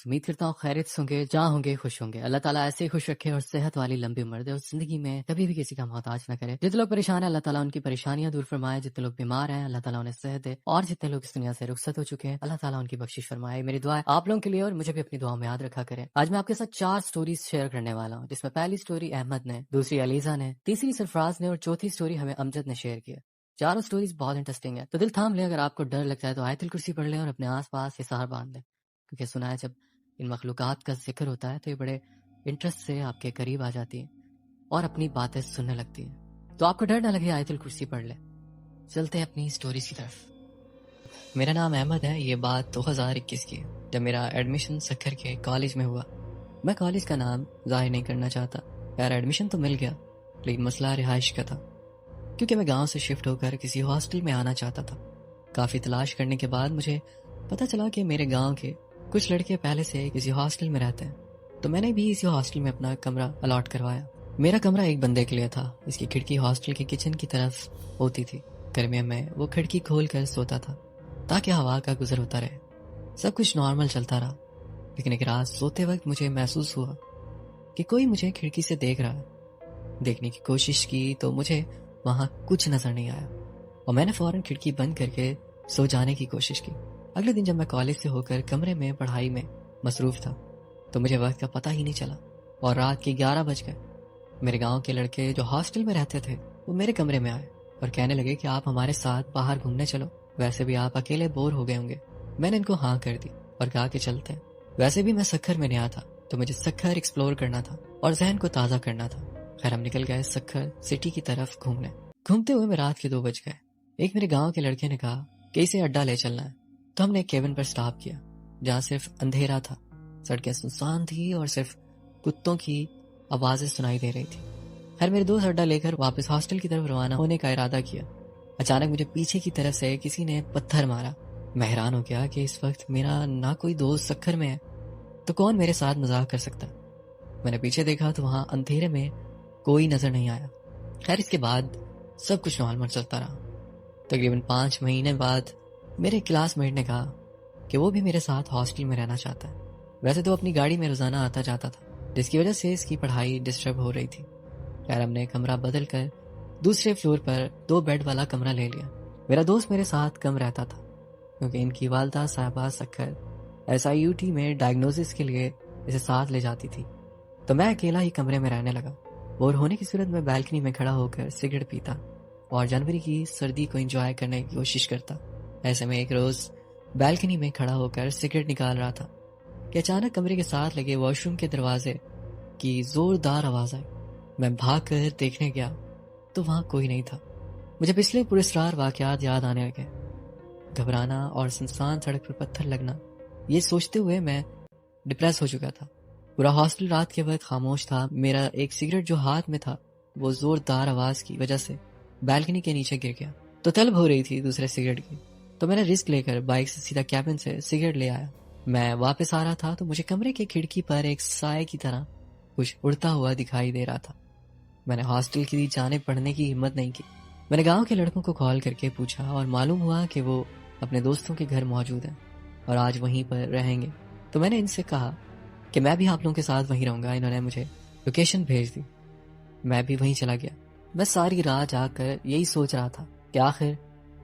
امید کرتا ہوں خیریت سے ہوں گے، جہاں ہوں گے خوش ہوں گے۔ اللہ تعالیٰ ایسے ہی خوش رکھے اور صحت والی لمبی عمر دے اور زندگی میں کبھی بھی کسی کا محتاج نہ کرے۔ جتنے لوگ پریشان ہیں اللہ تعالیٰ ان کی پریشانیاں دور فرمائے، جتنے لوگ بیمار ہیں اللہ تعالیٰ انہیں صحت دے، اور جتنے لوگ اس دنیا سے رخصت ہو چکے ہیں اللہ تعالیٰ ان کی بخشش فرمائے۔ میری دعا ہے آپ لوگوں کے لیے اور مجھے بھی اپنی دعاؤں میں یاد رکھا کریں۔ آج میں آپ کے ساتھ 4 سٹوریز شیئر کرنے والا ہوں، جس میں پہلی سٹوری احمد نے، دوسری علیزہ نے، تیسری سرفراز نے اور چوتھی سٹوری ہمیں امجد نے شیئر کی ہے۔ چاروں سٹوریز بہت انٹرسٹنگ ہے، تو دل تھام لیں۔ اگر آپ کو ڈر لگتا ہے تو آیت الکرسی پڑھ لیں اور اپنے آس پاس حصار باندھ لیں، کیونکہ سنا ہے جب ان مخلوقات کا ذکر ہوتا ہے تو یہ بڑے انٹرسٹ سے آپ کے قریب آ جاتی ہیں اور اپنی باتیں سننے لگتی ہیں۔ تو آپ کو ڈر نہ لگے، آیت الکرسی پڑھ لیں۔ چلتے ہیں اپنی سٹوریز کی طرف۔ میرا نام احمد ہے، یہ بات 2021 کی ہے، جب میرا ایڈمیشن سکھر کے کالج میں ہوا۔ میں کالج کا نام ظاہر نہیں کرنا چاہتا، خیر ایڈمیشن تو مل گیا، لیکن مسئلہ رہائش کا تھا، کیونکہ میں گاؤں سے شفٹ ہو کر کسی ہاسٹل میں آنا چاہتا تھا۔ کافی تلاش کرنے کے بعد مجھے پتہ چلا کہ میرے گاؤں کے کچھ لڑکے پہلے سے کسی ہاسٹل میں رہتے ہیں، تو میں نے بھی اسی ہاسٹل میں اپنا کمرہ الاٹ کروایا۔ میرا کمرہ ایک بندے کے لیے تھا، اس کی کھڑکی ہاسٹل کے کچن کی طرف ہوتی تھی۔ گرمیوں میں وہ کھڑکی کھول کر سوتا تھا تاکہ ہوا کا گزر ہوتا رہے۔ سب کچھ نارمل چلتا رہا، لیکن ایک رات سوتے وقت مجھے محسوس ہوا کہ کوئی مجھے کھڑکی سے دیکھ رہا ہے۔ دیکھنے کی کوشش کی تو مجھے وہاں کچھ نظر نہیں آیا، اور میں نے فوراً کھڑکی بند کر کے سو جانے کی کوشش کی۔ اگلے دن جب میں کالج سے ہو کر کمرے میں پڑھائی میں مصروف تھا تو مجھے وقت کا پتہ ہی نہیں چلا، اور رات کے 11 بج گئے۔ میرے گاؤں کے لڑکے جو ہاسٹل میں رہتے تھے وہ میرے کمرے میں آئے اور کہنے لگے کہ آپ ہمارے ساتھ باہر گھومنے چلو، ویسے بھی آپ اکیلے بور ہو گئے ہوں گے۔ میں نے ان کو ہاں کر دی اور کہا کہ چلتے ہیں۔ ویسے بھی میں سکھر میں نیا تھا تو مجھے سکھر ایکسپلور کرنا تھا اور ذہن کو تازہ کرنا تھا۔ خیر ہم نکل گئے سکھر سٹی کی طرف گھومنے۔ گھومتے ہوئے میں رات کے 2 بج گئے۔ ایک میرے گاؤں کے لڑکے نے کہا کہ اسے اڈا لے چلنا ہے، تو ہم نے ایک کیبن پر سٹاپ کیا جہاں صرف اندھیرا تھا، سڑکیں سنسان تھی اور صرف کتوں کی آوازیں سنائی دے رہی تھی۔ خیر میرے دوست اڈا لے کر واپس ہاسٹل کی طرف روانہ ہونے کا ارادہ کیا۔ اچانک مجھے پیچھے کی طرف سے کسی نے پتھر مارا۔ میں حیران ہو گیا کہ اس وقت میرا نہ کوئی دوست سکھر میں ہے تو کون میرے ساتھ مذاق کر سکتا۔ میں نے پیچھے دیکھا تو وہاں اندھیرے میں کوئی نظر نہیں آیا۔ خیر اس کے بعد سب کچھ نارمل چلتا رہا۔ تقریباً 5 مہینے بعد میرے کلاس میٹ نے کہا کہ وہ بھی میرے ساتھ ہاسٹل میں رہنا چاہتا ہے۔ ویسے تو اپنی گاڑی میں روزانہ آتا جاتا تھا، جس کی وجہ سے اس کی پڑھائی ڈسٹرب ہو رہی تھی۔ خیر ہم نے کمرہ بدل کر دوسرے فلور پر 2 بیڈ والا کمرہ لے لیا۔ میرا دوست میرے ساتھ کم رہتا تھا کیونکہ ان کی والدہ صاحبہ سکھر SIUT میں ڈائگنوسس کے لیے اسے ساتھ لے جاتی تھی، تو میں اکیلا ہی کمرے میں رہنے لگا۔ بور ہونے کی صورت میں بالکنی میں کھڑا ہو کر سگریٹ پیتا اور جنوری کی سردی کو انجوائے کرنے کی کوشش کرتا۔ ایسے میں ایک روز بالکنی میں کھڑا ہو کر سگریٹ نکال رہا تھا کہ اچانک کمرے کے ساتھ لگے واش روم کے دروازے کی زوردار آواز آئی۔ میں بھاگ کر دیکھنے گیا تو وہاں کوئی نہیں تھا۔ مجھے پچھلے پراسرار واقعات یاد آنے لگے، گھبرانا اور سنسان سڑک پر پتھر لگنا۔ یہ سوچتے ہوئے میں ڈپریس ہو چکا تھا۔ پورا ہاسٹل رات کے وقت خاموش تھا۔ میرا ایک سگریٹ جو ہاتھ میں تھا وہ زوردار آواز کی وجہ سے بالکنی کے نیچے گر گیا، تو طلب ہو رہی تھی دوسرے سگریٹ کی، تو میں نے رسک لے کر بائک سے سیدھا کیبن سے سگریٹ لے آیا۔ میں واپس آ رہا تھا تو مجھے کمرے کی کھڑکی پر ایک سائے کی طرح کچھ اڑتا ہوا دکھائی دے رہا تھا۔ میں نے ہاسٹل کی جانب پڑھنے کی ہمت نہیں کی۔ میں نے گاؤں کے لڑکوں کو کال کر کے پوچھا اور معلوم ہوا کہ وہ اپنے دوستوں کے گھر موجود ہیں اور آج وہیں پر رہیں گے، تو میں نے ان سے کہا کہ میں بھی آپ لوگوں کے ساتھ وہیں رہوں گا۔ انہوں نے مجھے لوکیشن بھیج دی، میں بھی وہیں چلا گیا۔ میں ساری رات جا کر یہی سوچ رہا تھا کہ آخر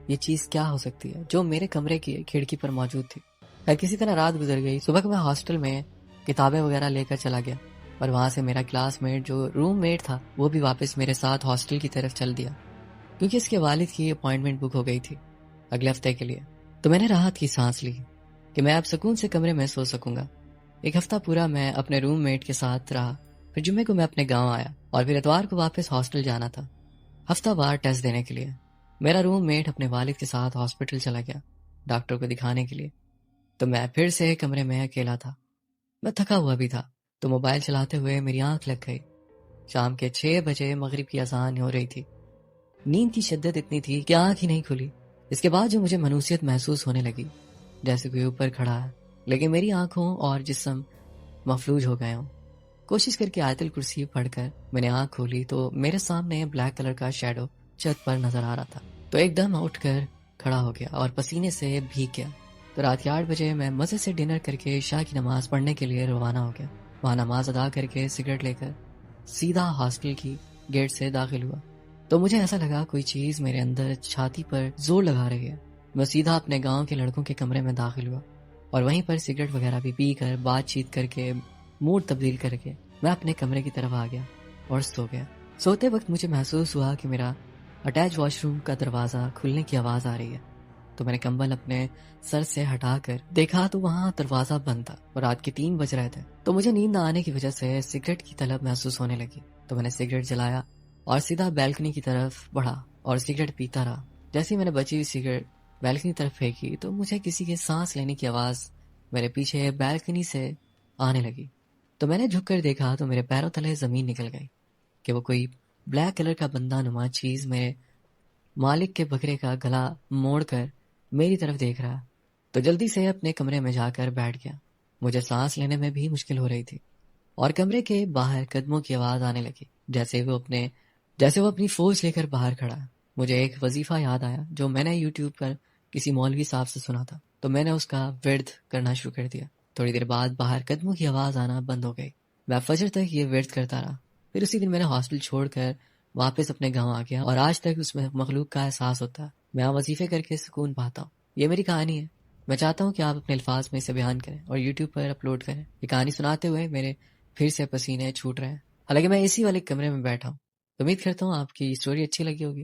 یہ چیز کیا ہو سکتی ہے جو میرے کمرے کی کھڑکی پر موجود تھی۔ کسی طرح رات گزر گئی۔ صبح کو میں ہاسٹل میں کتابیں وغیرہ لے کر چلا گیا اور وہاں سے میرا کلاس میٹ جو روم میٹ تھا وہ بھی واپس میرے ساتھ ہاسٹل کی طرف چل دیا، کیونکہ اس کے والد کی اپائنٹمنٹ بک ہو گئی تھی اگلے ہفتے کے لیے۔ تو میں نے راحت کی سانس لی کہ میں اب سکون سے کمرے میں سو سکوں گا۔ ایک ہفتہ پورا میں اپنے روم میٹ کے ساتھ رہا، پھر جمعے کو میں اپنے گاؤں آیا اور پھر اتوار کو واپس ہاسٹل جانا تھا ہفتہ وار ٹیسٹ دینے کے لیے۔ میرا روم میٹ اپنے والد کے ساتھ ہاسپٹل چلا گیا ڈاکٹر کو دکھانے کے لیے، تو میں پھر سے کمرے میں اکیلا تھا۔ میں تھکا ہوا بھی تھا تو موبائل چلاتے ہوئے میری آنکھ لگ گئی۔ شام کے 6 بجے مغرب کی اذان ہو رہی تھی۔ نیند کی شدت اتنی تھی کہ آنکھ ہی نہیں کھلی۔ اس کے بعد جو مجھے منوسیت محسوس ہونے لگی، جیسے کوئی اوپر کھڑا ہے لیکن میری آنکھوں اور جسم مفلوج ہو گئے ہوں۔ کوشش کر کے آیت الکرسی پڑھ کر میں نے آنکھ کھولی تو میرے سامنے بلیک کلر کا شیڈو چھت پر نظر آ رہا تھا، تو ایک دم اٹھ کر کھڑا ہو گیا اور پسینے سے بھیگ گیا۔ تو رات کے 8 بجے میں مزے سے ڈنر کر کے عشاء کی نماز پڑھنے کے لیے روانہ ہو گیا. وہاں نماز ادا کر کے سگریٹ لے کر سیدھا ہاسٹل کی گیٹ سے داخل ہوا. تو مجھے ایسا لگا کوئی چیز میرے اندر چھاتی پر زور لگا رہی ہے. میں سیدھا اپنے گاؤں کے لڑکوں کے کمرے میں داخل ہوا اور وہیں پر سگریٹ وغیرہ بھی پی کر بات چیت کر کے موڈ تبدیل کر کے میں اپنے کمرے کی طرف آ گیا اور سو گیا. سوتے وقت مجھے محسوس ہوا کہ میرا اٹیچ واش روم کا دروازہ کھلنے کی آواز آ رہی ہے. تو میں نے کمبل اپنے سر سے ہٹا کر دیکھا تو وہاں دروازہ بند تھا اور رات کے 3 بج رہے تھے. تو مجھے نیند نہ آنے کی وجہ سے سگریٹ کی طلب محسوس ہونے لگی. تو میں نے سگریٹ جلایا اور سیدھا بیلکنی کی طرف بڑھا اور سگریٹ پیتا رہا. جیسے ہی میں نے بچی ہوئی سگریٹ بیلکنی طرف پھینکی تو مجھے کسی کے سانس لینے کی آواز میرے پیچھے بیلکنی سے آنے لگی. تو میں نے جھک کر دیکھا تو میرے پیروں تلے زمین نکل گئی کہ وہ کوئی بلیک کلر کا بندہ نما چیز میرے مالک کے بکرے کا گلا موڑ کر میری طرف دیکھ رہا. تو جلدی سے اپنے کمرے میں جا کر بیٹھ گیا. مجھے سانس لینے میں بھی مشکل ہو رہی تھی اور کمرے کے باہر قدموں کی آواز آنے لگی جیسے وہ اپنی فوج لے کر باہر کھڑا ہے. مجھے ایک وظیفہ یاد آیا جو میں نے یوٹیوب پر کسی مولوی صاحب سے سنا تھا. تو میں نے اس کا ورد کرنا شروع کر دیا. تھوڑی دیر بعد باہر قدموں کی آواز آنا بند ہو گئی. میں فجر تک یہ ورد کرتا رہا. پھر اسی دن میں نے ہاسٹل چھوڑ کر واپس اپنے گاؤں آ گیا اور آج تک اس میں مخلوق کا احساس ہوتا ہے. میں وظیفے کر کے سکون پاتا ہوں. یہ میری کہانی ہے. میں چاہتا ہوں کہ آپ اپنے الفاظ میں اسے بیان کریں اور یوٹیوب پر اپلوڈ کریں. یہ کہانی سناتے ہوئے میرے پھر سے پسینے چھوٹ رہے ہیں. حالانکہ میں اسی والے کمرے میں بیٹھا ہوں. امید کرتا ہوں آپ کی اسٹوری اچھی لگی ہوگی.